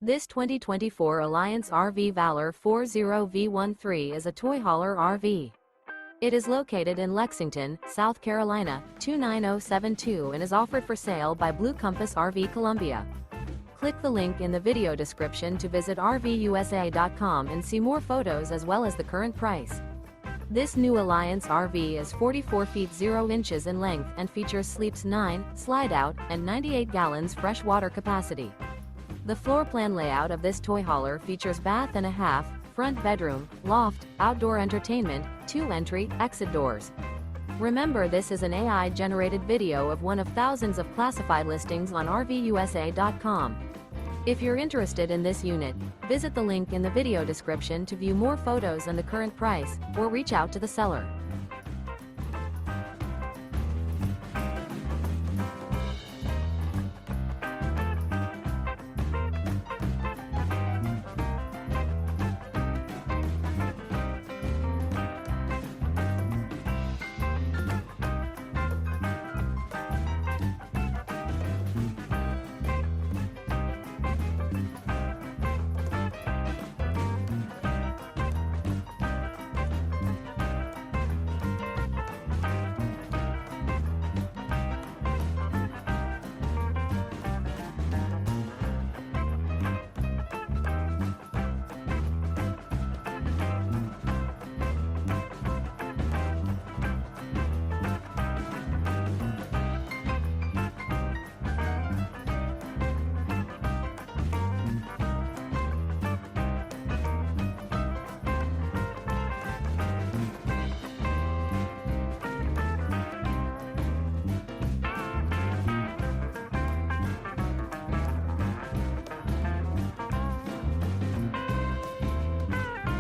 This 2024 Alliance RV Valor 40V13 is a toy hauler RV. It is located in Lexington, South Carolina, 29072 and is offered for sale by Blue Compass RV Columbia. Click the link in the video description to visit RVUSA.com and see more photos as well as the current price. This new Alliance RV is 44 feet 0 inches in length and features sleeps 9, Slideout, and 98 gallons fresh water capacity. The floor plan layout of this toy hauler features bath and a half, front bedroom, loft, outdoor entertainment, 2 entry/exit doors. Remember, this is an AI-generated video of one of thousands of classified listings on RVUSA.com. If you're interested in this unit, visit the link in the video description to view more photos and the current price, or reach out to the seller.